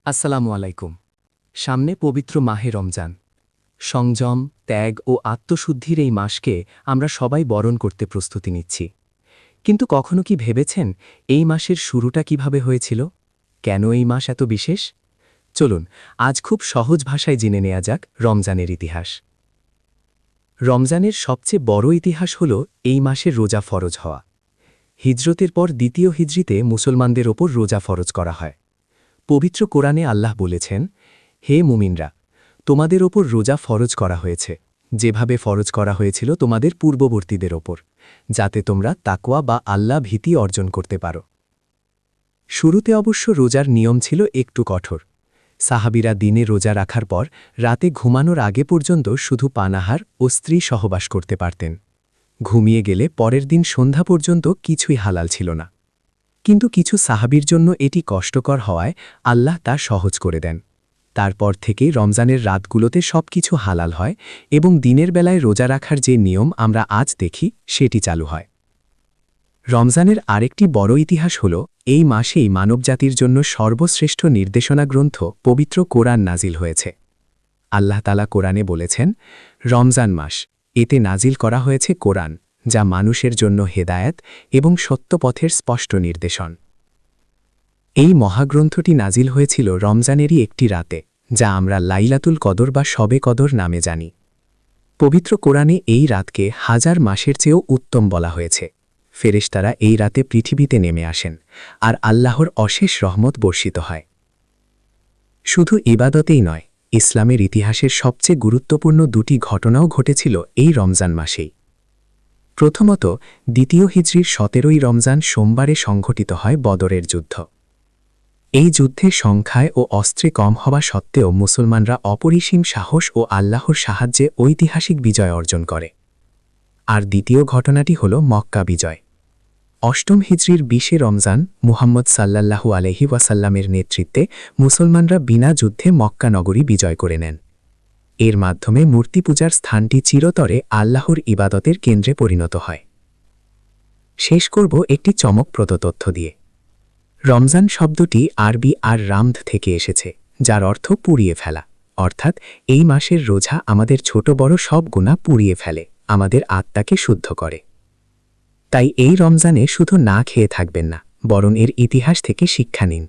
আসসালামু আলাইকুম। সামনে পবিত্র মাহে রমজান। সংযম, ত্যাগ ও আত্মশুদ্ধির এই মাসকে আমরা সবাই বরণ করতে প্রস্তুতি নিচ্ছি। কিন্তু কখনো কি ভেবেছেন এই মাসের শুরুটা কিভাবে হয়েছিল? কেন এই মাস এত বিশেষ? চলুন আজ খুব সহজ ভাষায় জেনে নেওয়া যাক রমজানের ইতিহাস। রমজানের সবচেয়ে বড় ইতিহাস হল এই মাসের রোজা ফরজ হওয়া। হিজরতের পর দ্বিতীয় হিজরিতে মুসলমানদের ওপর রোজা ফরজ করা হয়। পবিত্র কোরআনে আল্লাহ বলেছেন, হে মুমিনরা, তোমাদের ওপর রোজা ফরজ করা হয়েছে, যেভাবে ফরজ করা হয়েছিল তোমাদের পূর্ববর্তীদের ওপর, যাতে তোমরা তাকওয়া বা আল্লাহ ভীতি অর্জন করতে পারো। শুরুতে অবশ্য রোজার নিয়ম ছিল একটু কঠোর। সাহাবীরা দিনে রোজা রাখার পর রাতে ঘুমানোর আগে পর্যন্ত শুধু পানাহার ও স্ত্রী সহবাস করতে পারতেন। ঘুমিয়ে গেলে পরের দিন সন্ধ্যা পর্যন্ত কিছুই হালাল ছিল না। কিন্তু কিছু সাহাবীর জন্য এটি কষ্টকর হওয়ায় আল্লাহ তা সহজ করে দেন। তারপর থেকেই রমজানের রাতগুলোতে সবকিছু হালাল হয় এবং দিনের বেলায় রোজা রাখার যে নিয়ম আমরা আজ দেখি সেটি চালু হয়। রমজানের আরেকটি বড় ইতিহাস হল এই মাসেই মানবজাতির জন্য সর্বশ্রেষ্ঠ নির্দেশনা গ্রন্থ পবিত্র কোরআন নাজিল হয়েছে। আল্লাহ তাআলা কোরআনে বলেছেন, রমজান মাস, এতে নাজিল করা হয়েছে কোরআন, যা মানুষের জন্য হেদায়েত এবং সত্যপথের স্পষ্ট নির্দেশন। এই মহাগ্রন্থটি নাজিল হয়েছিল রমজানেরই একটি রাতে, যা আমরা লাইলাতুল কদর বা শবে কদর নামে জানি। পবিত্র কোরআনে এই রাতকে হাজার মাসের চেয়েও উত্তম বলা হয়েছে। ফেরেশতারা এই রাতে পৃথিবীতে নেমে আসেন, আর আল্লাহর অশেষ রহমত বর্ষিত হয়। শুধু ইবাদতেই নয়, ইসলামের ইতিহাসের সবচেয়ে গুরুত্বপূর্ণ দুটি ঘটনাও ঘটেছিল এই রমজান মাসেই। প্রথমত, দ্বিতীয় হিজরির 17ই রমজান সোমবারে সংঘটিত হয় বদরের যুদ্ধ। এই যুদ্ধে সংখ্যায় ও অস্ত্রে কম হওয়া সত্ত্বেও মুসলমানরা অপরিসীম সাহস ও আল্লাহর সাহায্যে ঐতিহাসিক বিজয় অর্জন করে। আর দ্বিতীয় ঘটনাটি হল মক্কা বিজয়। অষ্টম হিজরির 20শে রমজান মুহাম্মদ সাল্লাল্লাহু আলাইহি ওয়াসাল্লামের নেতৃত্বে মুসলমানরা বিনা যুদ্ধে মক্কা নগরী বিজয় করে নেন। এর মাধ্যমে মূর্তি পূজার স্থানটি চিরতরে আল্লাহর ইবাদতের কেন্দ্রে পরিণত হয়। শেষ করব একটি চমকপ্রদ তথ্য দিয়ে। রমজান শব্দটি আরবি আর রামদ থেকে এসেছে, যার অর্থ পুড়িয়ে ফেলা। অর্থাৎ এই মাসের রোজা আমাদের ছোট বড় সব গুনাহ পুড়িয়ে ফেলে, আমাদের আত্মাকে শুদ্ধ করে। তাই এই রমজানে শুধু না খেয়ে থাকবেন না, বরং এর ইতিহাস থেকে শিক্ষা নিন।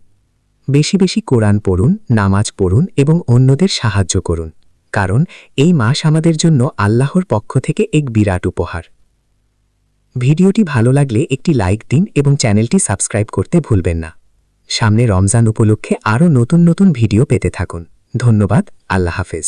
বেশি বেশি কোরআন পড়ুন, নামাজ পড়ুন এবং অন্যদের সাহায্য করুন, কারণ এই মাস আমাদের জন্য আল্লাহর পক্ষ থেকে এক বিরাট উপহার। ভিডিওটি ভালো লাগলে একটি লাইক দিন এবং চ্যানেলটি সাবস্ক্রাইব করতে ভুলবেন না। সামনে রমজান উপলক্ষে আরও নতুন নতুন ভিডিও পেতে থাকুন। ধন্যবাদ। আল্লাহ হাফেজ।